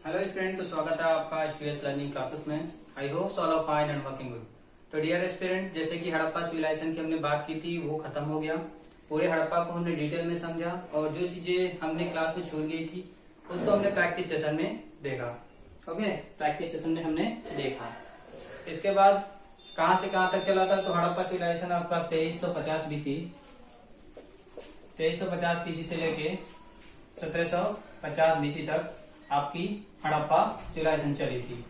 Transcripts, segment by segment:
Hello student, तो स्वागत है आपका स्टूडेंट्स लर्निंग क्लासेस में। I hope all are fine and working good. तो डियर स्टूडेंट, जैसे कि हड़प्पा सिविलाइजेशन की हमने बात की थी वो खत्म हो गया। पूरे हड़प्पा को हमने डिटेल में समझा और जो चीजें हमने क्लास में छूट गई थी उसको हमने प्रैक्टिस सेशन में देखा। ओके, प्रैक्टिस सेशन में हमने देखा। इसके बाद कहाँ से कहाँ तक चला था? तो हड़प्पा सिविलाइजेशन आपका 2350 बीसी, 2350 बीसी से लेके 1750 बीसी तक आपकी हड़प्पा सिविलाइजेशन चली थी।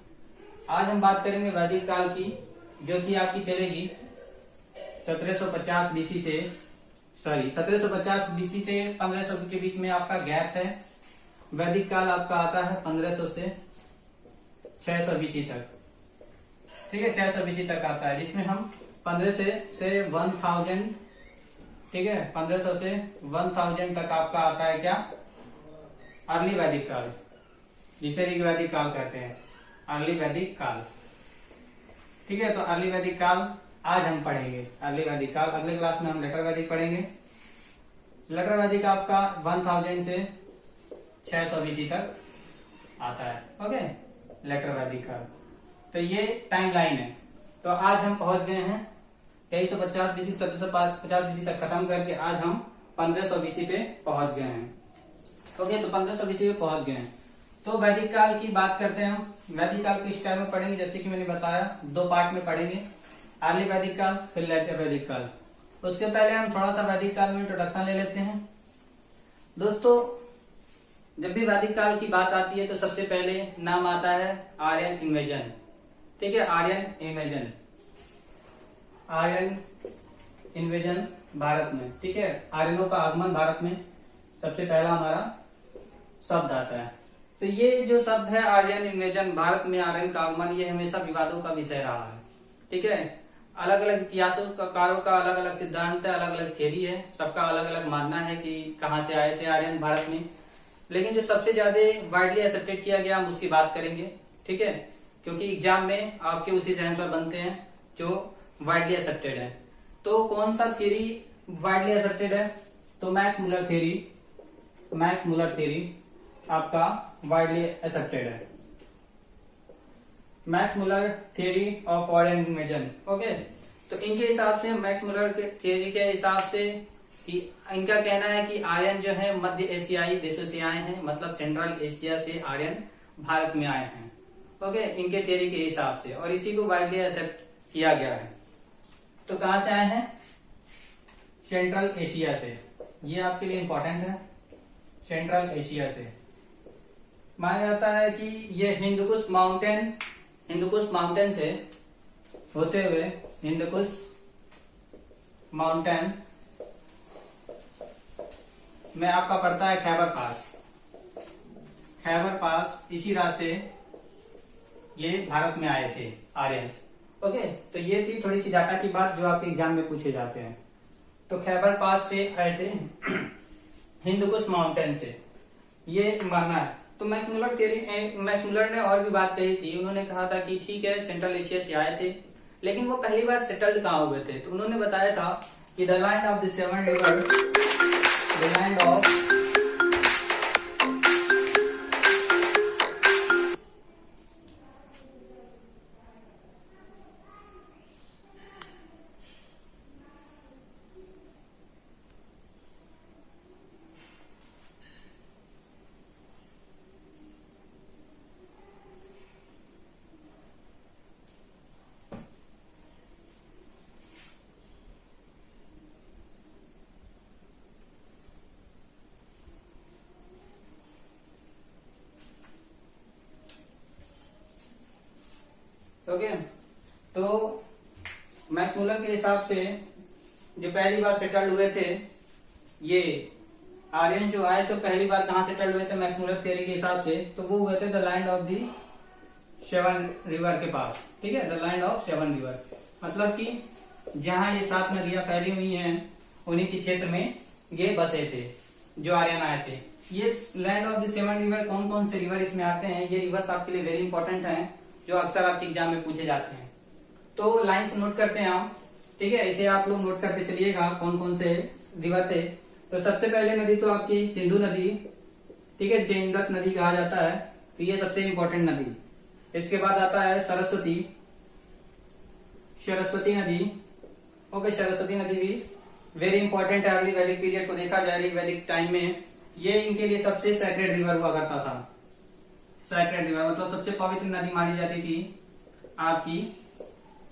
आज हम बात करेंगे वैदिक काल की, जो कि आपकी चलेगी 1750 बीसी से 1750 बीसी से 1500 के बीच में आपका गैप है। वैदिक काल आपका आता है 1500 से 600 बीसी तक। ठीक है, 600 बीसी तक आता है, जिसमें हम 1500 से 1000, ठीक है, 1500 से 1000 तक आपका आता है क्या? अर्ली वैदिक काल, जिसे ऋग्वैदिक काल कहते हैं, अर्ली वैदिक काल। ठीक है, तो अर्ली वैदिक काल आज हम पढ़ेंगे। अर्ली वैदिक काल अगले क्लास में हम लेटर वैदिक पढ़ेंगे। लेटर वैदिक आपका 1000 से 600 बीसी तक आता है। ओके, लेटर वैदिक काल। तो ये टाइम लाइन है। तो आज हम पहुंच गए हैं 2350 बीसी, 1750 बीसी तक खत्म करके आज हम 1500 बीसी पे पहुंच गए हैं। ओके, तो 1500 बीसी पे पहुंच गए हैं। तो वैदिक काल की बात करते हैं हम। वैदिक काल किस टाइम में पढ़ेंगे? जैसे कि मैंने बताया, दो पार्ट में पढ़ेंगे, अर्ली वैदिक काल फिर लेटर वैदिक काल। उसके पहले हम थोड़ा सा वैदिक काल में इंट्रोडक्शन ले लेते हैं। दोस्तों, जब भी वैदिक काल की बात आती है तो सबसे पहले नाम आता है आर्यन इन्वेजन। ठीक है, Aryan invasion, Aryan invasion Bharat में। ठीक है, आर्यनों का आगमन भारत में सबसे पहला हमारा शब्द आता है। तो ये जो शब्द है आर्यन इन्वेजन, भारत में आर्यन का आगमन, ये हमेशा विवादों का विषय रहा है। ठीक है, अलग अलग इतिहासकारों का अलग अलग सिद्धांत है, अलग अलग थ्योरी है, सबका अलग अलग मानना है कि कहाँ से आए थे आर्यन भारत में। लेकिन जो सबसे ज्यादा वाइडली एक्सेप्टेड किया गया, हम उसकी बात करेंगे। ठीक है, क्योंकि एग्जाम में आपके उसी से आंसर बनते हैं जो वाइडली एक्सेप्टेड है। तो कौन सा थ्योरी वाइडली एक्सेप्टेड है? तो Max Muller theory, Max Muller theory आपका वाइडली एक्सेप्टेड है। Max Muller theory of Aryan invasion. Okay, तो इनके हिसाब से, मैक्स मुलर के थ्योरी के हिसाब से, कि इनका कहना है कि आर्यन जो है मध्य एशियाई देशों से आए हैं, मतलब सेंट्रल एशिया से आर्यन भारत में आए हैं। ओके, इनके थ्योरी के हिसाब से, और इसी को वाइडली एक्सेप्ट किया गया है। तो कहां से आए हैं? सेंट्रल एशिया से। ये आपके लिए इंपॉर्टेंट है, सेंट्रल एशिया से। माना जाता है कि ये हिंदुकुश माउंटेन से होते हुए, हिंदुकुश माउंटेन में आपका पड़ता है खैबर पास। खैबर पास, इसी रास्ते ये भारत में आए थे आर्यंस। ओके, तो ये थी थोड़ी सी डाटा की बात जो आपके एग्जाम में पूछे जाते हैं। तो खैबर पास से आए थे हिंदुकुश माउंटेन से, ये मानना है। तो मैक्स मुलर ने और भी बात कही थी। उन्होंने कहा था कि ठीक है, सेंट्रल एशिया से आए थे, लेकिन वो पहली बार सेटल्ड कहाँ हुए थे? तो उन्होंने बताया था कि the land of the seven river, the land of okay, तो मैक्स मुलर के हिसाब से जो पहली बार सेटल्ड हुए थे ये आर्यन जो आए, तो पहली बार कहाँ सेटल्ड हुए थे मैक्स मुलर थ्योरी के हिसाब से? तो वो हुए थे the land of the seven river के पास। ठीक है, the land of seven river, मतलब कि जहाँ ये 7 नदियां फैली हुई हैं उन्हीं के क्षेत्र में ये बसे थे जो आर्यन आए थे। ये land of the seven river, कौन कौन से रिवर इसमें आते हैं? ये रिवर्स आपके लिए वेरी इंपॉर्टेंट हैं, जो अक्सर आपके एग्जाम में पूछे जाते हैं। तो लाइन से नोट करते हैं आप। ठीक है, इसे आप लोग नोट करके चलिएगा कौन कौन से रिवर थे। तो सबसे पहले नदी तो आपकी सिंधु नदी, ठीक है, जिसे इंडस नदी कहा जाता है। तो ये सबसे इंपॉर्टेंट नदी। इसके बाद आता है सरस्वती, सरस्वती नदी। ओके, सरस्वती नदी भी वेरी इंपॉर्टेंट है। अर्ली वैदिक पीरियड को देखा जाए, अर्ली वैदिक टाइम में ये इनके लिए सबसे सैक्रेड रिवर हुआ करता था। सैक्रेड रिवर मतलब सबसे पवित्र नदी मानी जाती थी आपकी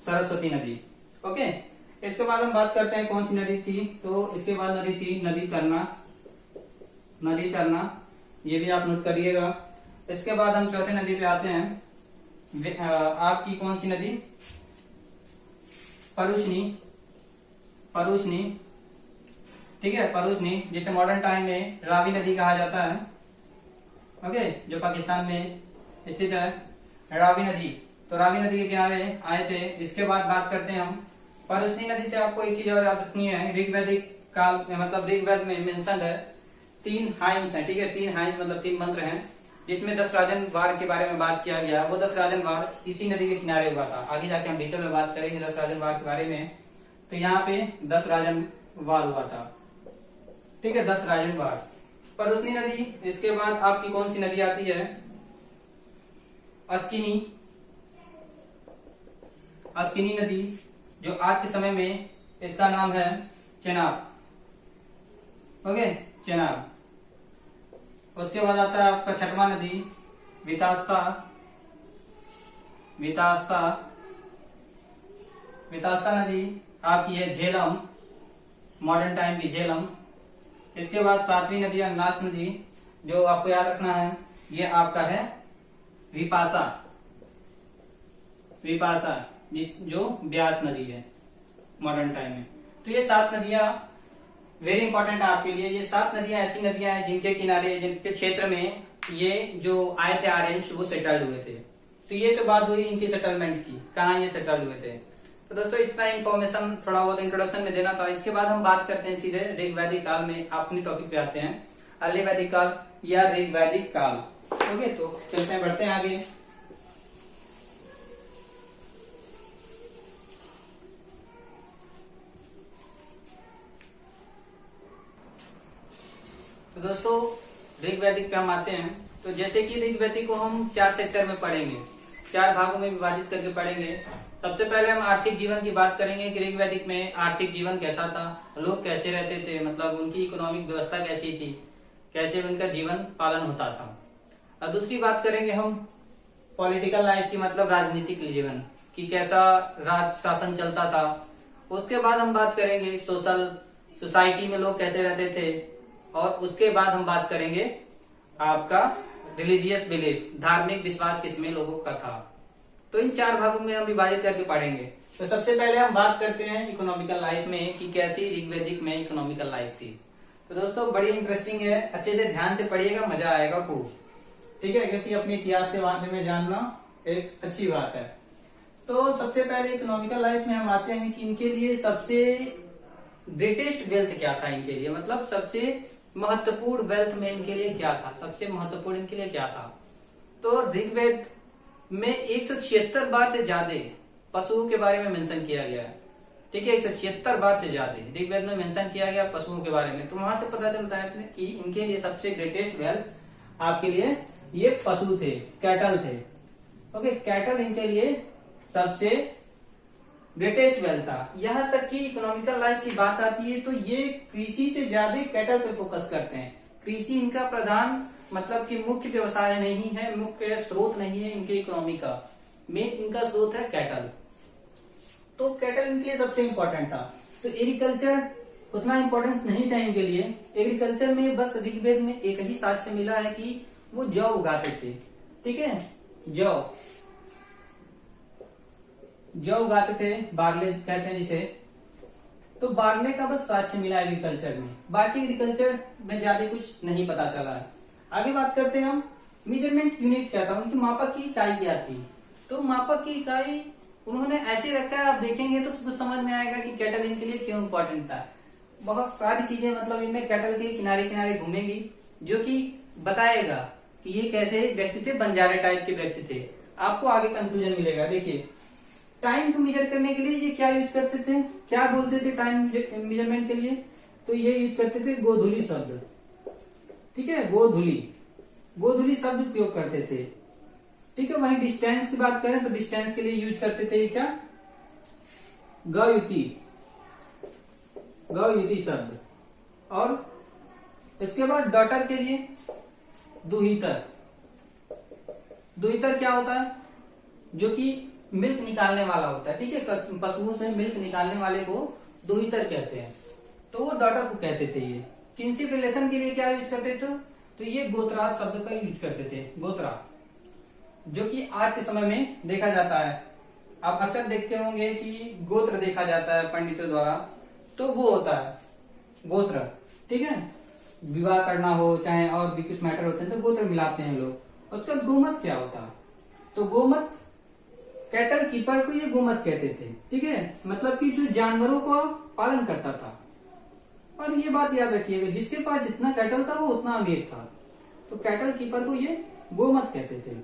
सरस्वती नदी। ओके, इसके बाद हम बात करते हैं कौन सी नदी थी। तो इसके बाद नदी थी नदी तरना, नदी तरना, ये भी आप नोट करिएगा। इसके बाद हम चौथे नदी पे आते हैं, आपकी कौन सी नदी, परुष्णी, परुष्णी, ठीक है, परुष्णी, जिसे मॉडर्न टाइम में रावी नदी कहा जाता है। ओके, जो पाकिस्तान में स्थित है रावी नदी। तो रावी नदी के किनारे आए थे। इसके बाद बात करते हैं हम परुष्णी नदी से। आपको एक चीज और याद रखनी है, ऋग्वैदिक काल में मतलब ऋग्वेद में मेंशन है 3 हाइम्स है, ठीक है, 3 हाइम्स मतलब 3 मंत्र हैं, जिसमें 10 राजन वार के बारे में बात किया गया। वो 10 राजन वार इसी नदी के किनारे हुआ था। आगे जाके हम डिटेल में बात करेंगे 10 राजन वार के बारे में। तो यहाँ पे 10 राजन वार हुआ था, ठीक है, 10 राजन वार, परुष्णी नदी। इसके बाद आपकी कौन सी नदी आती है, अस्किनी, अस्किनी नदी, जो आज के समय में इसका नाम है चेनाब। ओके, चेनाब। उसके बाद आता है आपका छठवां नदी वितास्ता, वितास्ता, वितास्ता नदी आपकी है झेलम, मॉडर्न टाइम की झेलम। इसके बाद 7वीं नदी नाश नदी, जो आपको याद रखना है, ये आपका है विपाशा, विपाशा, जो ब्यास नदी है मॉडर्न टाइम में। तो ये 7 नदियां वेरी इंपॉर्टेंट है आपके लिए। ये 7 नदियां ऐसी नदियां हैं जिनके किनारे, जिनके क्षेत्र में ये जो आए थे आर्यंस वो सेटल्ड हुए थे। तो ये तो बात हुई इनकी सेटलमेंट की, कहाँ ये सेटल्ड हुए थे। तो दोस्तों इतना इन्फॉर्मेशन थोड़ा बहुत इंट्रोडक्शन में देना था। इसके बाद हम बात करते हैं सीधे ऋग्वैदिक काल में, अपने टॉपिक पे आते हैं, अर्ली वैदिक काल या ऋग्वैदिक काल। ओके, तो चलते हैं, बढ़ते हैं आगे। तो दोस्तों ऋग्वैदिक पे हम आते हैं। तो जैसे कि ऋग्वैदिक को हम 4 सेक्टर में पढ़ेंगे, 4 भागों में विभाजित करके पढ़ेंगे। सबसे पहले हम आर्थिक जीवन की बात करेंगे कि ऋग्वैदिक में आर्थिक जीवन कैसा था, लोग कैसे रहते थे, मतलब उनकी इकोनॉमिक व्यवस्था कैसी थी, कैसे उनका जीवन पालन होता था। और दूसरी बात करेंगे हम पॉलिटिकल लाइफ की, मतलब राजनीतिक जीवन की, कैसा राज शासन चलता था। उसके बाद हम बात करेंगे सोशल सोसाइटी में लोग कैसे रहते थे। और उसके बाद हम बात करेंगे आपका रिलीजियस बिलीफ, धार्मिक विश्वास किसमें लोगों का था। तो इन 4 भागों में हम विभाजित करके पढ़ेंगे। तो सबसे पहले हम बात करते हैं इकोनॉमिकल लाइफ में कि कैसी ऋग्वैदिक में इकोनॉमिकल लाइफ थी। तो दोस्तों बड़ी इंटरेस्टिंग है, अच्छे से ध्यान से पढ़िएगा, मजा आएगा खूब, ठीक है, क्योंकि अपने इतिहास के बारे में जानना एक अच्छी बात है। तो सबसे पहले इकोनॉमिकल लाइफ में हम आते हैं कि इनके लिए सबसे ग्रेटेस्ट वेल्थ क्या था इनके लिए, मतलब सबसे महत्वपूर्ण वेल्थ में इनके लिए क्या था, सबसे महत्वपूर्ण इनके लिए क्या था। तो ऋग्वेद में 176 बार से ज्यादा पशुओं के बारे में मेंशन किया गया है, ठीक है, 176 बार से ज्यादा ऋग्वेद में मेंशन किया गया पशुओं के बारे में। तो वहां से पता चलता है कि इनके लिए सबसे ग्रेटेस्ट वेल्थ आपके लिए ये पशु थे, कैटल थे। ओके, कैटल इनके लिए सबसे ग्रेटेस्ट वेल्थ था। यहाँ तक कि इकोनॉमिकल लाइफ की बात आती है तो ये कृषि से ज्यादा कैटल पे फोकस करते हैं। कृषि इनका प्रधान मतलब कि मुख्य व्यवसाय नहीं है, मुख्य स्रोत नहीं है इनके इकोनॉमी का, मेन इनका स्रोत है कैटल। तो कैटल इनके लिए सबसे इंपॉर्टेंट था। तो एग्रीकल्चर उतना इंपॉर्टेंस नहीं था इनके लिए। एग्रीकल्चर में बस ऋग्वेद में एक ही साक्ष्य मिला है कि वो जौ उगाते थे, ठीक है, जौ उगाते थे, बार्ले कहते हैं जिसे। तो बार्ले का बस साक्ष्य मिला एग्रीकल्चर में, बाकी एग्रीकल्चर में ज्यादा कुछ नहीं पता चला है। आगे बात करते हैं हम मेजरमेंट यूनिट क्या था, उनकी मापक की इकाई क्या थी। तो मापक की इकाई उन्होंने ऐसे रखा है, आप देखेंगे तो समझ में आएगा कि कैटल इनके लिए क्यों इंपॉर्टेंट था। बहुत सारी चीजें मतलब इनमें कैटल के किनारे किनारे घूमेंगी, जो कि बताएगा कि ये कैसे व्यक्ति थे, बंजारे टाइप के व्यक्ति थे। आपको आगे कंक्लूजन मिलेगा। देखिए, टाइम को मेजर करने के लिए ये क्या यूज करते थे, क्या बोलते थे टाइम मेजरमेंट के लिए, तो ये यूज करते थे गोधुली शब्द, ठीक है, गोधुली। गोधुली शब्द उपयोग करते थे। ठीक है, वहीं डिस्टेंस की बात करें तो डिस्टेंस के लिए यूज करते थे ये क्या, गयुति, गयुति शब्द। और इसके बाद डॉटर के लिए दुहितर। दुहितर क्या होता है, जो कि मिल्क निकालने वाला होता है। ठीक है, पशुओं से मिल्क निकालने वाले को दुहितर कहते हैं, तो वो डॉटर को कहते थे। ये किनशिप रिलेशन के लिए क्या यूज करते थे, तो ये गोत्रा शब्द का यूज करते थे, गोत्रा, जो कि आज के समय में देखा जाता है। आप अक्सर देखते होंगे कि गोत्र देखा जाता है पंडितों द्वारा, तो वो होता है गोत्र। ठीक है, विवाह करना हो चाहे और भी कुछ मैटर होते हैं तो गोत्र मिलाते हैं लोग। उसका गोमत क्या होता है, तो गोमत, कैटल कीपर को ये गोमत कहते थे। ठीक है, मतलब कि जो जानवरों को पालन करता था। और ये बात याद रखिएगा, जिसके पास जितना कैटल था वो उतना अमीर था, तो कैटल कीपर को ये गोमत कहते थे।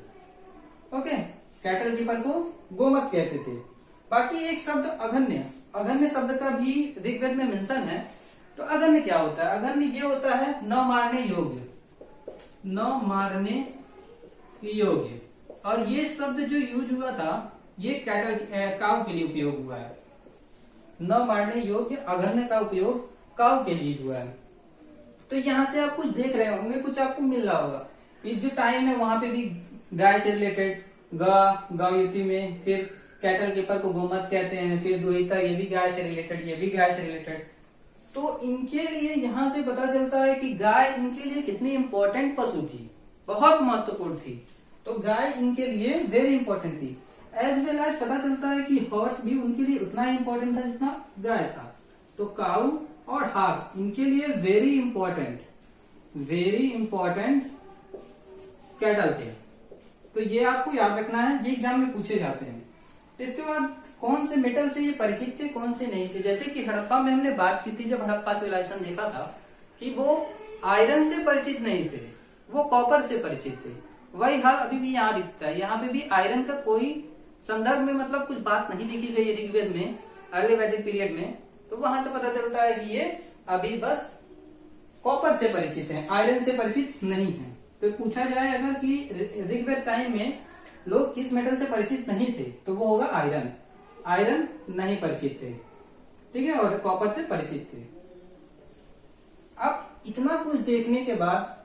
ओके, कैटल कीपर को गोमत कहते थे। बाकी एक शब्द अघन्य, अघन्य शब्द का भी ऋग्वेद में मेंशन है। तो अघन्य क्या होता है, अघन्य ये होता है न मारने योग्य, न मारने योग्य। और ये शब्द जो यूज हुआ था ये कैटल काऊ के लिए उपयोग हुआ है। न मारने योग्य अघन्य का उपयोग काऊ के लिए हुआ है। तो यहाँ से आप कुछ देख रहे होंगे, कुछ आपको मिल रहा होगा। ये जो टाइम है वहां पे भी गाय से रिलेटेड, गयुति में, फिर कैटल कीपर को गोमत कहते हैं, फिर दुहिता, ये भी गाय से रिलेटेड, ये भी गाय से रिलेटेड। तो इनके लिए यहाँ से पता चलता है कि गाय इनके लिए कितनी इंपॉर्टेंट पशु थी, बहुत महत्वपूर्ण थी। तो गाय इनके लिए वेरी इंपॉर्टेंट थी। एज वेल एज पता चलता है कि हॉर्स भी उनके लिए उतना ही इंपॉर्टेंट था जितना गाय था। तो काऊ और हॉर्स इनके लिए वेरी इंपॉर्टेंट कैटल थे। तो ये आपको याद रखना है, ये एग्जाम में पूछे जाते हैं। इसके बाद कौन से मेटल से ये परिचित थे, कौन से नहीं थे। जैसे कि हड़प्पा में हमने बात की थी, जब हड़प्पा सिविलाइजेशन देखा था कि वो आयरन से परिचित नहीं थे, वो कॉपर से परिचित थे। वही हाल अभी भी यहाँ दिखता है। यहाँ पे भी आयरन का कोई संदर्भ में मतलब कुछ बात नहीं लिखी गई है ऋग्वेद में, अर्ली वैदिक पीरियड में। तो वहां से पता चलता है कि ये अभी बस कॉपर से परिचित हैं, आयरन से परिचित नहीं है। तो पूछा जाए अगर कि ऋग्वेद टाइम में लोग किस मेटल से परिचित नहीं थे, तो वो होगा आयरन। आयरन नहीं परिचित थे, ठीक है, और कॉपर से परिचित थे। अब इतना कुछ देखने के बाद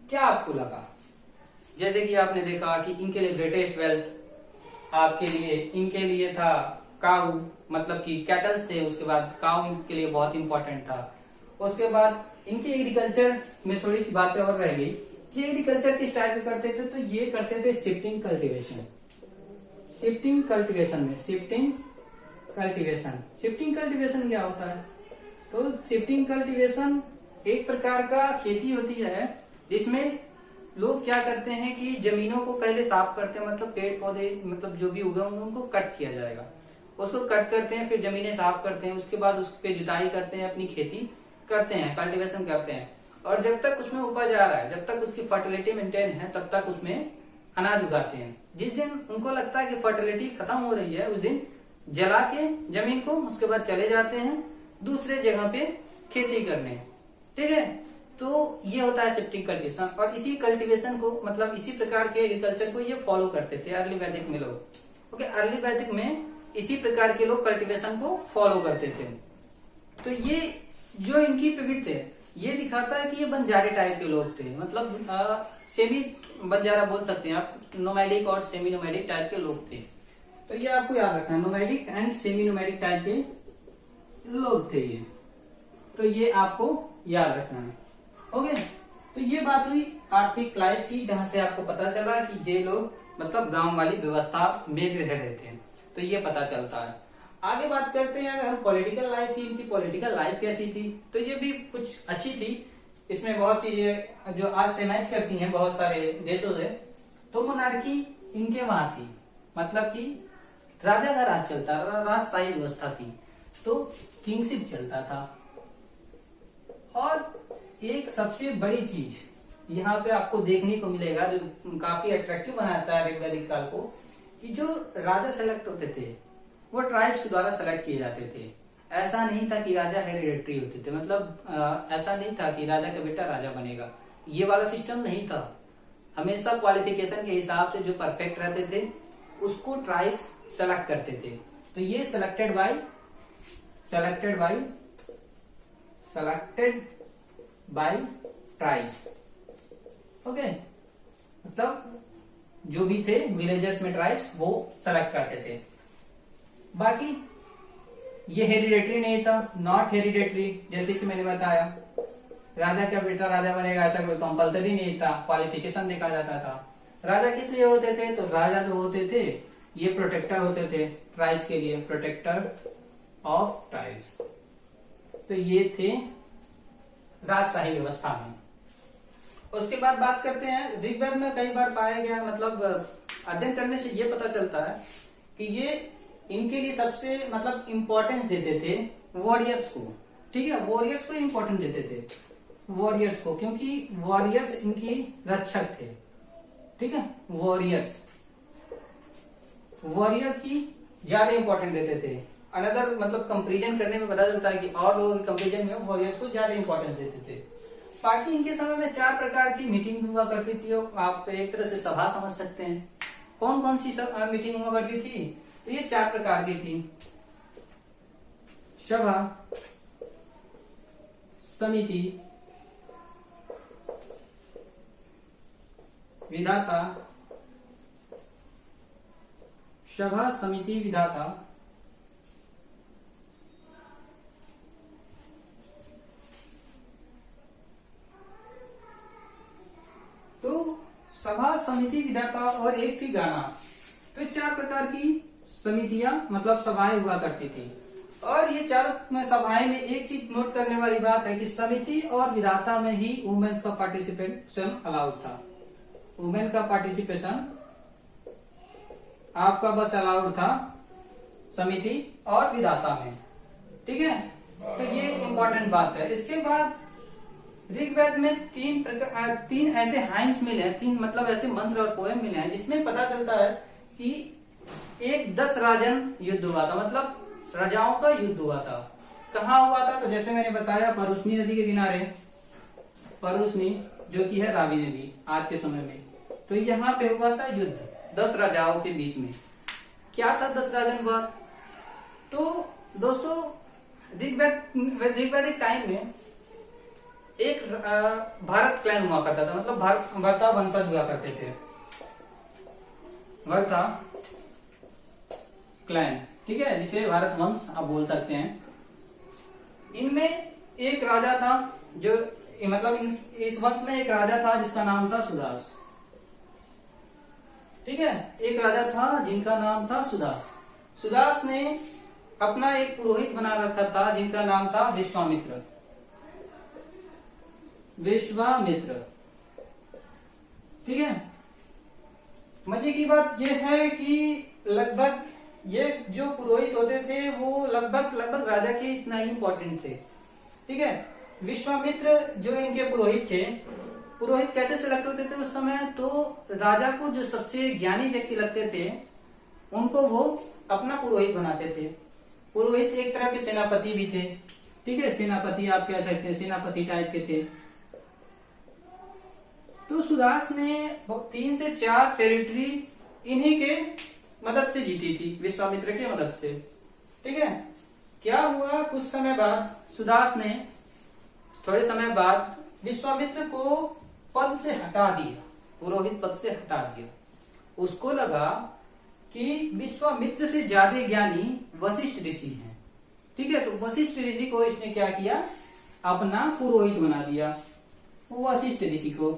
क्या आपको लगा, जैसे कि आपने देखा कि इनके लिए ग्रेटेस्ट वेल्थ, आपके लिए इनके लिए था काऊ, मतलब कि कैटल्स थे, उसके बाद काऊ इनके लिए बहुत इंपॉर्टेंट था। उसके बाद इनके एग्रीकल्चर में थोड़ी सी बातें और रह गई। ये एग्रीकल्चर किस टाइप में करते थे, तो ये करते थे शिफ्टिंग कल्टीवेशन। शिफ्टिंग कल्टीवेशन में शिफ्टिंग कल्टीवेशन क्या होता है, तो शिफ्टिंग कल्टीवेशन एक प्रकार का खेती होती है जिसमें लोग क्या करते हैं कि जमीनों को पहले साफ करते हैं, मतलब पेड़ पौधे मतलब जो भी उगा उनको कट किया जाएगा, उसको कट करते हैं, फिर जमीनें साफ करते हैं, उसके बाद उस पे जुताई करते हैं, अपनी खेती करते हैं, कल्टीवेशन करते हैं। और जब तक उसमें उपज आ रहा है, जब तक उसकी फर्टिलिटी मेंटेन है, तब तक उसमें अनाज उगाते हैं। जिस दिन उनको लगता है कि फर्टिलिटी खत्म हो रही है, उस दिन जला के जमीन को, उसके बाद चले जाते हैं दूसरे जगह पे खेती करने। ठीक है, तो ये होता है शिफ्टिंग कल्टीवेशन। और इसी कल्टीवेशन को मतलब इसी प्रकार के एग्रीकल्चर को ये फॉलो करते थे अर्ली वैदिक में लोग। ओके, अर्ली वैदिक में इसी प्रकार के लोग कल्टीवेशन को फॉलो करते थे। तो ये जो इनकी प्रवृत्ति है ये दिखाता है कि ये बंजारे टाइप के लोग थे, मतलब सेमी बंजारा बोल सकते हैं आप, नोमैडिक और सेमी नोमैडिक टाइप के लोग थे। तो ये आपको याद रखना है, nomadic and semi nomadic type के लोग थे ये, तो ये आपको याद रखना है। ओके, तो ये बात हुई आर्थिक लाइफ की, जहां से आपको पता चला कि ये लोग मतलब गांव वाली व्यवस्था में रह रहे थे, तो ये पता चलता है। आगे बात करते हैं अगर हम पॉलिटिकल लाइफ की, इनकी पॉलिटिकल लाइफ कैसी थी, तो ये भी कुछ अच्छी थी। इसमें बहुत चीजें जो आज से मैच करती हैं बहुत सारे देशों से। तो मोनार्की इनके वहां थी, मतलब कि राजा का राज चलता था, राजशाही व्यवस्था थी, तो किंगशिप चलता था। और एक सबसे बड़ी चीज यहाँ पे आपको देखने को मिलेगा जो काफी अट्रैक्टिव बनाता है वैदिक काल को, कि जो राजा सेलेक्ट होते थे वो ट्राइब्स द्वारा सेलेक्ट किए जाते थे। ऐसा नहीं था कि राजा हेरिडेटरी होते थे, मतलब ऐसा नहीं था कि राजा का बेटा राजा बनेगा, ये वाला सिस्टम नहीं था। हमेशा क्वालिफिकेशन के हिसाब से जो परफेक्ट रहते थे उसको ट्राइब्स सेलेक्ट करते थे। तो ये सेलेक्टेड बाय ट्राइब्स। ओके, मतलब जो भी थे विलेजर्स में ट्राइब्स वो सेलेक्ट करते थे। बाकी ये हेरिडेटरी नहीं था, नॉट हेरिडेटरी, जैसे कि मैंने बताया राजा का बेटा राजा बनेगा ऐसा कोई कंपलसरी नहीं था, क्वालिफिकेशन देखा जाता था। राजा किस लिए होते थे? तो राजा जो होते थे ये प्रोटेक्टर होते थे ट्राइब्स के लिए, प्रोटेक्टर ऑफ ट्राइब्स। तो ये थे राजशाही व्यवस्था में। उसके बाद बात करते हैं ऋग्वेद में कई बार पाया गया, मतलब अध्ययन करने से ये पता चलता है कि ये इनके लिए सबसे मतलब इंपॉर्टेंस देते थे वॉरियर्स को। ठीक है, वॉरियर्स को इंपॉर्टेंस देते थे, वॉरियर्स को, क्योंकि वॉरियर्स इनकी रक्षक थे। ठीक है, वॉरियर की ज्यादा इंपॉर्टेंट देते थे। अनदर मतलब कंपेरिजन करने में पता चलता है कि और लोगों के कंपेरिजन में वॉरियर्स को ज्यादा इंपॉर्टेंस देते थे। बाकी इनके समय में 4 प्रकार की मीटिंग हुआ करती थी, आप एक तरह से सभा समझ सकते हैं। कौन कौन सी मीटिंग हुआ करती थी? तो ये 4 प्रकार की थी, सभा, समिति, विधाता, सभा, समिति, विधाता, तो सभा, समिति, विधाता और एक थी गाना। तो 4 प्रकार की समितियां मतलब सभाएं हुआ करती थी। और ये 4 सभाएं में एक चीज नोट करने वाली बात है कि समिति और विधाता में ही वुमेन्स का पार्टिसिपेशन अलाउड था। वुमेन का पार्टिसिपेशन आपका बस अलाउड था समिति और विधाता में। ठीक है, तो ये इंपॉर्टेंट बात है। इसके बाद ऋग्वेद में 3 ऐसे हाइम्स मिले हैं, 3 मतलब ऐसे मंत्र और पोएम मिले हैं जिसमें पता चलता है कि एक 10 राजन युद्ध हुआ था, मतलब राजाओं का युद्ध हुआ था। कहाँ हुआ था? तो जैसे मैंने बताया परुष्णी नदी के किनारे, परुष्णी जो कि है रावी नदी आज के समय में, तो यहाँ पे हुआ था युद्ध 10 राजाओं के बीच में। क्या था 10 राजन वार? तो दोस्तों ऋग्वैदिक टाइम में एक भारत क्लैन हुआ करता था, मतलब भरता वंशज हुआ करते थे, भरता क्लैन। ठीक है, जिसे भारत वंश आप बोल सकते हैं। इनमें एक राजा था जो मतलब इस वंश में एक राजा था जिसका नाम था सुदास। ठीक है, एक राजा था जिनका नाम था सुदास। सुदास ने अपना एक पुरोहित बना रखा था जिनका नाम था विश्वामित्र। ठीक है, मजे की बात यह है कि लगभग ये जो पुरोहित होते थे वो लगभग राजा के इतना ही इंपॉर्टेंट थे। ठीक है, विश्वामित्र जो इनके पुरोहित थे, पुरोहित कैसे सिलेक्ट होते थे उस समय? तो राजा को जो सबसे ज्ञानी व्यक्ति लगते थे उनको वो अपना पुरोहित बनाते थे। पुरोहित एक तरह के सेनापति भी थे। ठीक है, सेनापति आप कह सकते हैं, सेनापति टाइप के थे। तो सुदास ने 3 से 4 टेरिटरी इन्हीं के मदद से जीती थी, विश्वामित्र की मदद से। ठीक है, क्या हुआ कुछ समय बाद सुदास ने थोड़े समय बाद विश्वामित्र को पद से हटा दिया, पुरोहित पद से हटा दिया। उसको लगा कि विश्वामित्र से ज्यादा ज्ञानी वशिष्ठ ऋषि हैं। ठीक है, तो वशिष्ठ ऋषि को इसने क्या किया? अपना पुरोहित बना दिया, वशिष्ठ ऋषि को।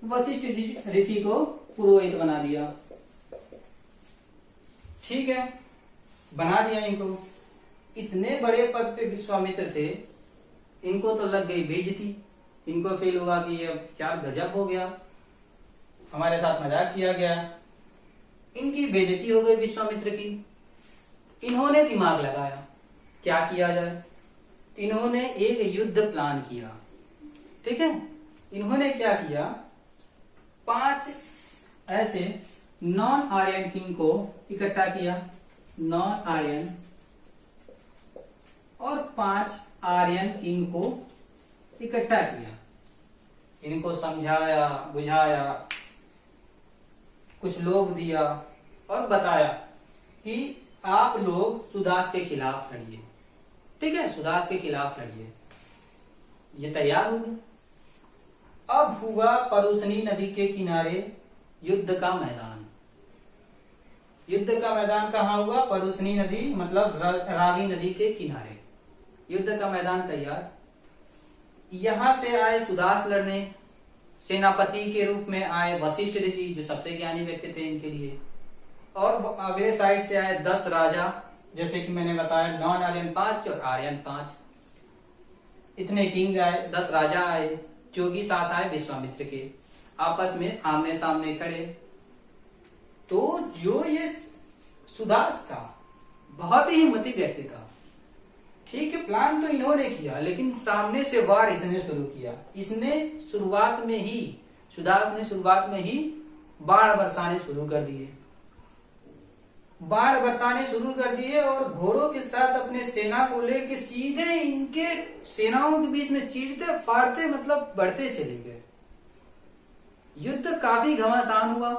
वशिष्ठ ऋषि को पुरोहित बना दिया। ठीक है, बना दिया इनको। इतने बड़े पद पे विश्वामित्र थे, इनको तो लग गई बेइज्जती। इनको फील हुआ कि अब क्या गजब हो गया, हमारे साथ मजाक किया गया। इनकी बेइज्जती हो गई विश्वामित्र की। इन्होंने दिमाग लगाया क्या किया जाए। इन्होंने एक युद्ध प्लान किया। ठीक है, इन्होंने क्या किया? 5 ऐसे नॉन आर्यन किंग को इकट्ठा किया, नॉन आर्यन, और 5 आर्यन किंग को इकट्ठा किया, इनको समझाया बुझाया, कुछ लोभ दिया और बताया कि आप लोग सुदास के खिलाफ लड़िए। ठीक है, सुदास के खिलाफ लड़िए। ये तैयार हो गए। अब हुआ परुसनी नदी के किनारे युद्ध का मैदान। युद्ध का मैदान कहाँ हुआ? परुसनी नदी मतलब रावी नदी के किनारे युद्ध का मैदान तैयार। यहां से आए सुदास लड़ने, सेनापति के रूप में आए वशिष्ठ ऋषि जो सबसे ज्ञानी व्यक्ति थे इनके लिए, और अगले साइड से आए 10 राजा, जैसे कि मैंने बताया नॉन आर्यन 5 और आर्यन 5, इतने किंग आए, 10 राजा आए, जोगी साथ आए विश्वामित्र के, आपस में आमने सामने खड़े। तो जो ये सुदास था बहुत ही हिम्मती व्यक्ति था। ठीक है, प्लान तो इन्होंने किया, लेकिन सामने से वार इसने शुरू किया। इसने शुरुआत में ही, सुदास ने शुरुआत में ही बाण बरसाने शुरू कर दिए, बाण बरसाने शुरू कर दिए और घोड़ों के साथ अपने सेना को लेके सीधे इनके सेनाओं के बीच में चीरते फाड़ते मतलब बढ़ते चले गए। युद्ध काफी घमासान हुआ।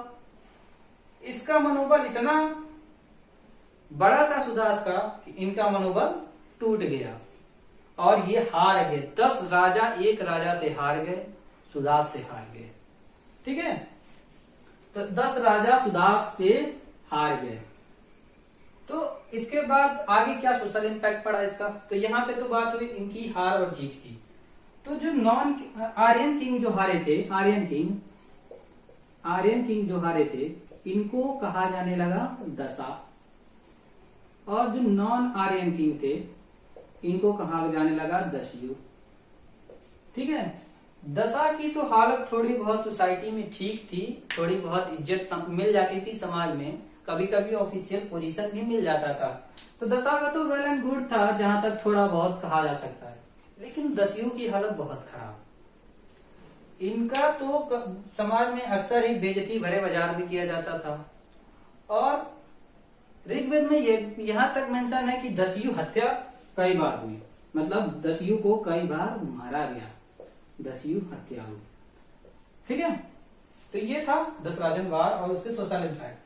इसका मनोबल इतना बड़ा था सुदास का कि इनका मनोबल टूट गया और ये हार गए। 10 राजा एक राजा से हार गए, सुदास से हार गए। ठीक है, तो 10 राजा सुदास से हार गए। तो इसके बाद आगे क्या सोशल इंपैक्ट पड़ा इसका? तो यहाँ पे तो बात हुई इनकी हार और जीत की। तो जो नॉन आर्यन किंग जो हारे थे, आर्यन किंग जो हारे थे, इनको कहा जाने लगा दशा, और जो नॉन आर्यन किंग थे इनको कहा जाने लगा दस्यु। ठीक है, दशा की तो हालत थोड़ी बहुत सोसाइटी में ठीक थी, थोड़ी बहुत इज्जत मिल जाती थी समाज में, कभी कभी ऑफिशियल पोजीशन भी मिल जाता था। तो दशा का तो वेल एंड गुड था, जहां तक थोड़ा बहुत कहा जा सकता है। लेकिन दस्यु की हालत बहुत खराब। इनका तो समाज में अक्सर ही बेइज्जती भरे बाजार भी किया जाता था। और ऋग्वेद में यहाँ तक मेंशन है कि दस्यु हत्या कई बार हुई, मतलब दस्यु को कई बार मारा गया, दस्यु हत्या हुई। ठीक है, तो ये था 10 राजन वार और उसके सोशल इम्पैक्ट।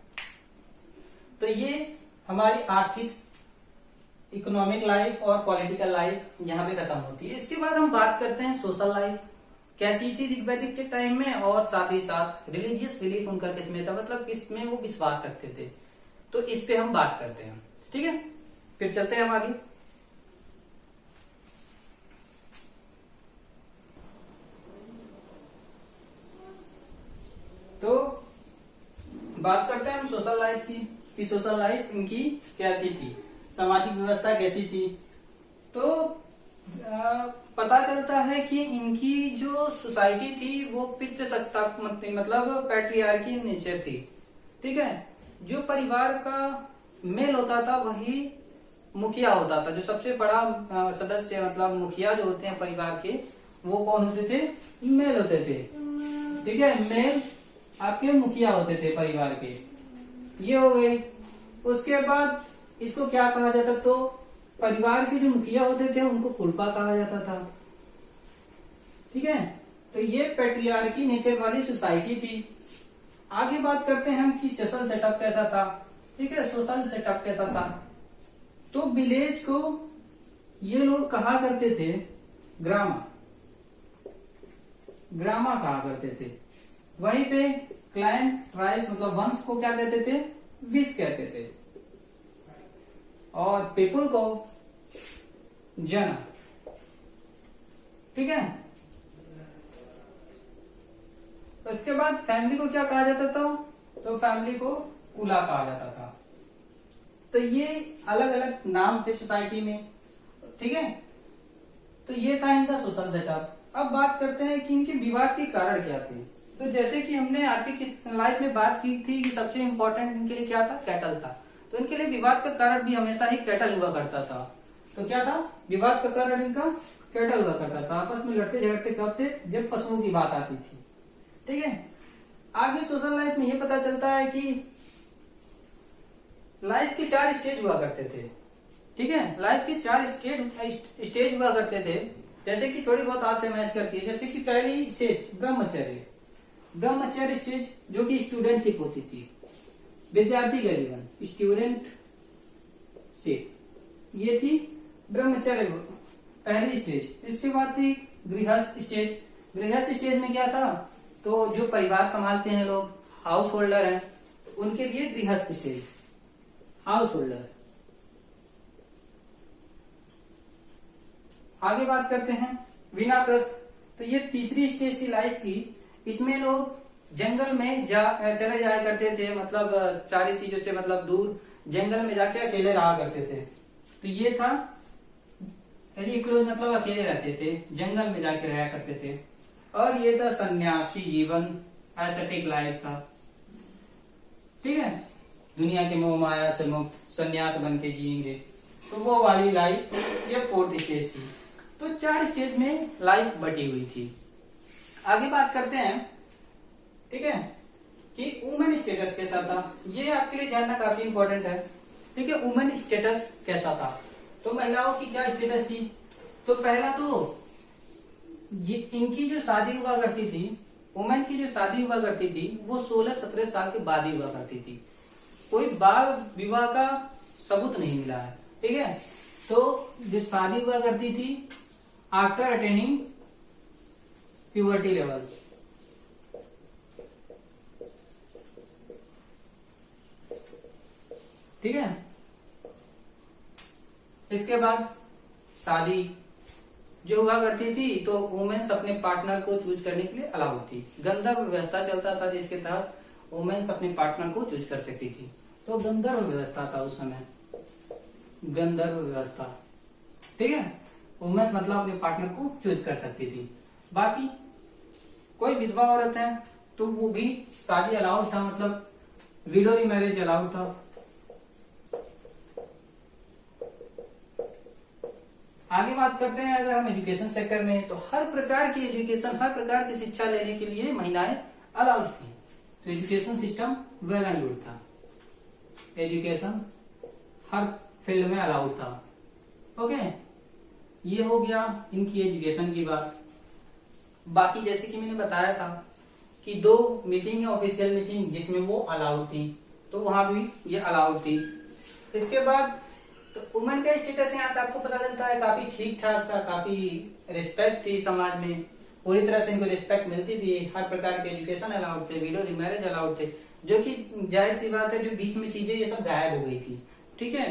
तो ये हमारी आर्थिक, इकोनॉमिक लाइफ और पॉलिटिकल लाइफ यहाँ पे खत्म होती है। इसके बाद हम बात करते हैं सोशल लाइफ कैसी थी ऋग्वैदिक के टाइम में, और साथ ही साथ रिलीजियस बिलीफ उनका किसमें था, मतलब किसमें वो विश्वास रखते थे। तो इस पे हम बात करते हैं। ठीक है, फिर चलते हैं हम आगे। तो बात करते हैं हम सोशल लाइफ की, कि सोशल लाइफ इनकी कैसी थी, सामाजिक व्यवस्था कैसी थी। तो पता चलता है कि इनकी जो सोसाइटी थी वो पितृसत्ता मतलब पैट्रियार्की नेचर थी। ठीक है, जो परिवार का मेल होता था वही मुखिया होता था, जो सबसे बड़ा सदस्य मतलब मुखिया जो होते हैं परिवार के, वो कौन होते थे? मेल होते थे। ठीक है, मेल आपके मुखिया होते थे परिवार के। ये हो गई। उसके बाद इसको क्या कहा जाता? तो परिवार के जो मुखिया होते थे उनको फुलपा कहा जाता था। ठीक है, तो ये पैट्रियार्की नेचर वाली सोसाइटी थी। आगे बात करते हैं हम कि सोशल सेटअप कैसा था। ठीक है, सोशल सेटअप कैसा था? तो विलेज को ये लोग कहा करते थे ग्रामा, ग्रामा कहा करते थे। वहीं पे क्लैन ट्राइब्स मतलब वंश को क्या कहते थे? विश कहते थे। और पीपुल को जन। ठीक है, तो इसके बाद फैमिली को क्या कहा जाता था? तो फैमिली को कुला कहा जाता था। तो ये अलग अलग नाम थे सोसाइटी में। ठीक है, तो ये था इनका सोशल सेटअप। अब बात करते हैं कि इनके विवाद के कारण क्या थे। तो जैसे कि हमने आपकी लाइफ में बात की थी कि सबसे इंपॉर्टेंट इनके लिए क्या था? कैटल था। तो इनके लिए विवाद का कारण भी हमेशा ही कैटल हुआ करता था। तो क्या था? विवाद का कारण इनका कैटल हुआ करता था। आपस में लड़ते झगड़ते कब थे? जब पशुओं की बात आती थी। ठीक है, आगे सोशल लाइफ में ये पता चलता है कि लाइफ के 4 स्टेज हुआ करते थे। ठीक है, लाइफ के 4 स्टेज हुआ करते थे। जैसे कि थोड़ी बहुत आज से मैच करती है। जैसे कि पहली स्टेज ब्रह्मचर्य, ब्रह्मचर्य स्टेज जो कि स्टूडेंटशिप होती थी, विद्यार्थी का जीवन, स्टूडेंट शिप, ये थी ब्रह्मचर्य पहली स्टेज। इसके बाद थी गृहस्थ स्टेज। गृहस्थ स्टेज में क्या था, तो जो परिवार संभालते हैं लोग, हाउस होल्डर है, उनके लिए गृहस्थ स्टेज, हाउस होल्डर। आगे बात करते हैं विनाप्रस्थ। तो ये तीसरी स्टेज थी लाइफ की। इसमें लोग जंगल में चले जाया करते थे, मतलब सारी चीजों से मतलब दूर जंगल में जाके अकेले रहा करते थे। तो ये था रिक्लूज, मतलब अकेले रहते थे, जंगल में जाके रहा करते थे। और ये था सन्यासी जीवन, एस्थेटिक लाइफ था। ठीक है, दुनिया के मोह माया से मुक्त सन्यास बन के जिएंगे, तो वो वाली लाइफ ये फोर्थ स्टेज थी। तो 4 स्टेज में लाइफ बटी हुई थी। आगे बात करते हैं, ठीक है, कि वुमेन स्टेटस कैसा था। ये आपके लिए जानना काफी इंपॉर्टेंट है। ठीक है, वुमेन स्टेटस कैसा था, तो महिलाओं की क्या स्टेटस थी। तो पहला तो ये इनकी जो शादी हुआ करती थी, वुमेन की जो शादी हुआ करती थी, वो 16-17 साल के बाद ही हुआ करती थी। कोई बाल विवाह का सबूत नहीं मिला है। ठीक है, तो जो शादी हुआ करती थी आफ्टर अटेनिंग प्यूबर्टी लेवल। ठीक है, इसके बाद शादी जो हुआ करती थी, तो वुमेन्स अपने पार्टनर को चूज करने के लिए अलाउड थी। गंधर्व व्यवस्था चलता था, जिसके तहत वुमेन्स अपने पार्टनर को चूज कर सकती थी। तो गंधर्व व्यवस्था था उस समय, गंधर्व व्यवस्था। ठीक है, वुमेन्स मतलब अपने पार्टनर को चूज कर सकती थी। बाकी कोई विधवा औरत है तो वो भी शादी अलाउड था, मतलब विडो मैरिज अलाउड था। आगे बात करते हैं, अगर हम एजुकेशन सेक्टर में, तो हर प्रकार की एजुकेशन, हर प्रकार की शिक्षा लेने के लिए महिलाएं अलाउड थी। तो education system well and good था, एजुकेशन हर फील्ड में अलाउड था। ओके, ये हो गया इनकी एजुकेशन की बात। बाकी जैसे कि मैंने बताया था कि 2 मीटिंग है, ऑफिशियल मीटिंग, जिसमें वो अलाउड थी, तो वहां भी ये अलाउड थी। इसके बाद तो वुमेन का स्टेटस यहाँ से आपको पता चलता है काफी ठीक ठाक था, काफी रिस्पेक्ट थी समाज में, पूरी तरह से इनको रिस्पेक्ट मिलती थी। हर प्रकार के एजुकेशन अलाउड थे, विडो रिमैरेज अलाउड थे, जो कि जाहिर सी बात है, जो बीच में चीजें ये सब गायब हो गई थी। ठीक है,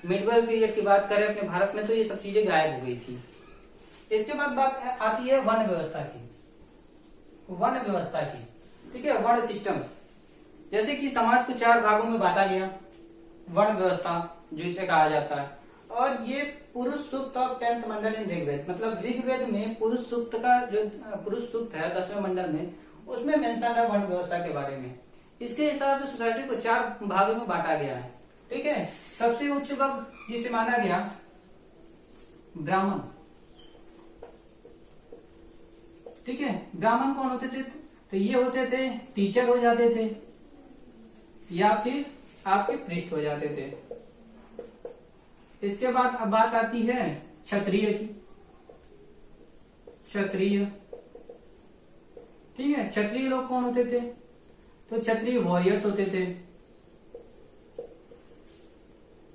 मिडवल पीरियड की बात करें अपने भारत में, तो ये सब चीजें गायब हो गई थी। इसके बाद बात आती है वर्ण व्यवस्था की, वर्ण व्यवस्था की। ठीक है, वर्ण सिस्टम, जैसे कि समाज को 4 भागों में बांटा गया, वर्ण व्यवस्था जो इसे कहा जाता है। और ये पुरुष सूक्त और 10th मंडल इन ऋग्वेद, मतलब ऋग्वेद में पुरुष सूक्त का जो पुरुष सूक्त है 10वें मंडल में, उसमें मेंशन है वर्ण व्यवस्था के बारे में। इसके हिसाब से सोसाइटी को 4 भागों में बांटा गया है। ठीक है, सबसे उच्च वर्ग जिसे माना गया ब्राह्मण। ठीक है, ब्राह्मण कौन होते थे, तो ये होते थे टीचर हो जाते थे, या फिर आपके प्रीस्ट हो जाते थे। इसके बाद अब बात आती है क्षत्रिय की, क्षत्रिय। ठीक है, क्षत्रिय लोग कौन होते थे, तो क्षत्रिय वॉरियर्स होते थे,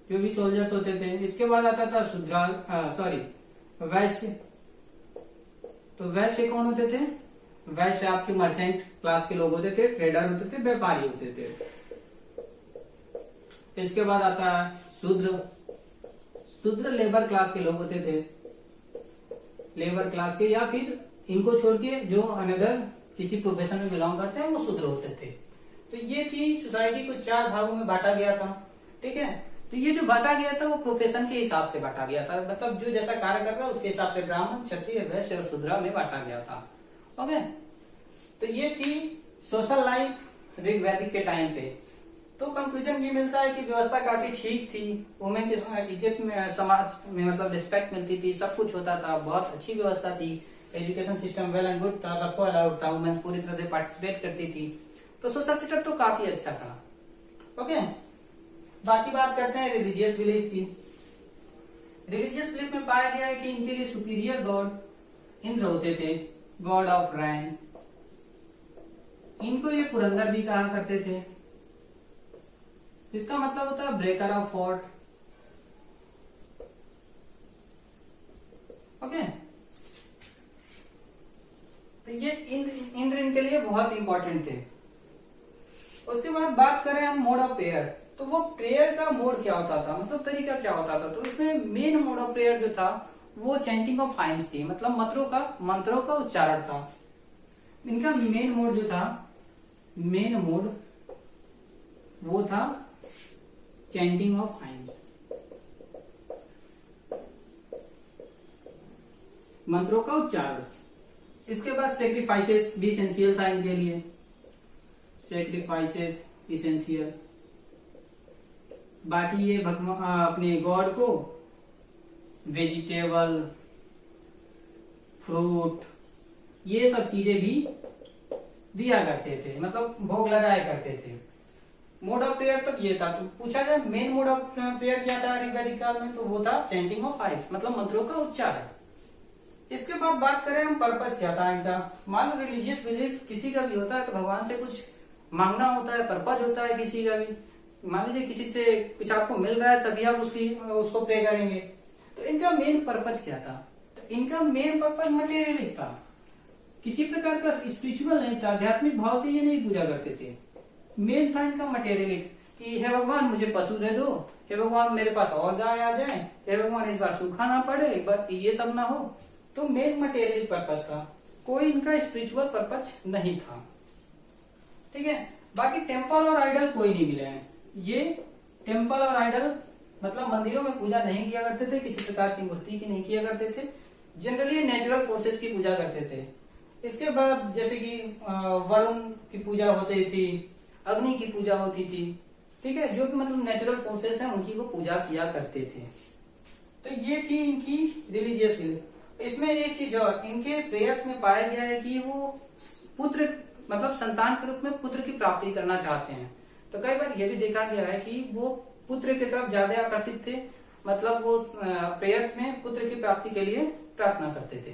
जो भी सोल्जर्स होते थे। इसके बाद आता था वैश्य। तो वैश्य कौन होते थे, वैश्य आपके मर्चेंट क्लास के लोग होते थे, ट्रेडर होते थे, व्यापारी होते थे। इसके बाद आता है शूद्र। शूद्र लेबर क्लास के लोग होते थे, लेबर क्लास के, या फिर इनको छोड़ के जो अनदर किसी प्रोफेशन में बिलोंग करते हैं वो शूद्र होते थे। तो ये थी सोसाइटी को 4 भागों में बांटा गया था। ठीक है, तो ये जो बांटा गया था वो प्रोफेशन के हिसाब से बांटा गया था, मतलब जो जैसा कार्य कर रहा है उसके हिसाब से ब्राह्मण, क्षत्रिय, वैश्य और शूद्र में बांटा गया था। ओके, तो ये थी सोशल लाइफ ऋग्वैदिक के टाइम पे। तो कंक्लूजन ये मिलता है कि व्यवस्था काफी ठीक थी, वुमेन के इज्जत में समाज में मतलब रिस्पेक्ट मिलती थी, सब कुछ होता था, बहुत अच्छी व्यवस्था थी। Education system well and good था, सबको अलाउड था, वुमेन पूरी तरह से पार्टिसिपेट करती थी। तो सोशल सेटअप तो काफी अच्छा था। ओके, बाकी बात करते हैं रिलीजियस बिलीफ की। रिलीजियस बिलीफ में पाया गया है कि इनके लिए सुपीरियर गॉड इंद्र होते थे, गॉड ऑफ रैन। इनको ये पुरंदर भी कहा करते थे। इसका मतलब होता है ब्रेकर ऑफ फोर्ट। ओके, तो ये इंद्र इनके लिए बहुत इंपॉर्टेंट थे। उसके बाद बात करें हम मोड ऑफ प्रेयर, तो वो प्रेयर का मोड क्या होता था, मतलब तरीका क्या होता था। तो इसमें मेन मोड ऑफ प्रेयर जो था वो चैंटिंग ऑफ हाइम्स थी, मतलब मंत्रों का उच्चारण था। इनका मेन मोड जो था, मेन मोड वो था चैंटिंग ऑफ हाइम्स, मंत्रों का उच्चारण। इसके बाद सेक्रीफाइसेस भी इसेंशियल था इनके लिए, सेक्रीफाइसेस इसेंशियल। बाकी ये भगवान अपने गॉड को वेजिटेबल, फ्रूट, ये सब चीजें भी दिया करते थे, मतलब भोग लगाया करते थे। मोड ऑफ प्रेयर तक ये था। तो पूछा जाए मेन मोड ऑफ प्रेयर क्या था वैदिक काल में, तो वो था चैंटिंग ऑफ हाइम्स, मतलब मंत्रों का उच्चारण। इसके बाद बात करें हम पर्पस क्या था इनका। मान लो रिलीजियस बिलीफ किसी का भी होता है तो भगवान से कुछ मांगना होता है, पर्पस होता है किसी का भी। मान लीजिए किसी से कुछ आपको मिल रहा है तभी आप उसको प्रे करेंगे। तो इनका मेन पर्पस क्या था, तो इनका मेन पर्पस मटेरियलिक था, किसी प्रकार का स्पिरिचुअल नहीं था, आध्यात्मिक भाव से ये नहीं पूजा करते थे। मेन था इनका मटेरियलिक कि हे भगवान मुझे पशु दे दो, हे भगवान मेरे पास और गाय आ जाए, हे भगवान इस बार सूखा ना पड़े, एक बार ये सब ना हो। तो मेन मटेरियलिक पर्पस था, कोई इनका स्पिरिचुअल पर्पस नहीं था। ठीक है, बाकी टेम्पल और आइडल कोई नहीं मिले हैं। ये टेम्पल और आइडल मतलब मंदिरों में पूजा नहीं किया करते थे, किसी प्रकार की मूर्ति की नहीं किया करते थे। जनरली नेचुरल फोर्सेस की पूजा करते थे। इसके बाद जैसे कि वरुण की पूजा होती थी, अग्नि की पूजा होती थी। ठीक है, जो भी मतलब नेचुरल फोर्सेस हैं उनकी वो पूजा किया करते थे। तो ये थी इनकी रिलीजियस बिलीफ। इसमें एक चीज और इनके प्रेयर्स में पाया गया है कि वो पुत्र मतलब संतान के रूप में पुत्र की प्राप्ति करना चाहते हैं। तो कई बार ये भी देखा गया है कि वो पुत्र की तरफ ज्यादा आकर्षित थे, मतलब वो प्रेयर्स में पुत्र की प्राप्ति के लिए प्रार्थना करते थे।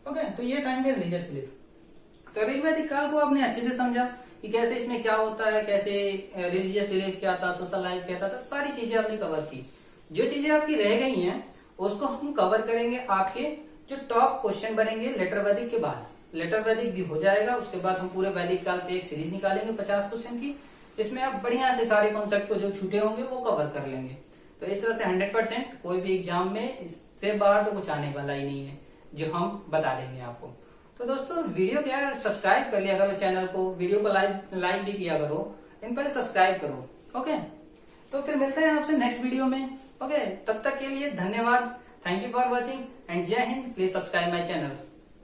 ओके, तो ये टाइम के रिलीजियस बिलीफ। तो ऋग्वैदिक काल को आपने अच्छे से समझा कि कैसे इसमें क्या होता है, कैसे रिलीजियस बिलीफ क्या था, सोशल लाइफ क्या था, तो सारी चीजें आपने कवर की। जो चीजें आपकी रह गई हैं उसको हम कवर करेंगे आपके जो टॉप क्वेश्चन बनेंगे लेटर वैदिक के बाद। लेटर वैदिक भी हो जाएगा, उसके बाद हम पूरे वैदिक काल पे एक सीरीज निकालेंगे 50 क्वेश्चन की, जिसमें आप बढ़िया से सारे कॉन्सेप्ट को जो छूटे होंगे वो कवर कर लेंगे। तो इस तरह से 100% कोई भी एग्जाम में इससे बाहर तो कुछ आने वाला ही नहीं है, जो हम बता देंगे आपको। तो दोस्तों वीडियो क्या है, सब्सक्राइब कर लिया करो चैनल को, वीडियो को लाइक भी किया करो, इन पर सब्सक्राइब करो। ओके, तो फिर मिलते हैं आपसे नेक्स्ट वीडियो में। ओके, तब तक के लिए धन्यवाद, thank you for watching and जय हिंद। Please subscribe my channel.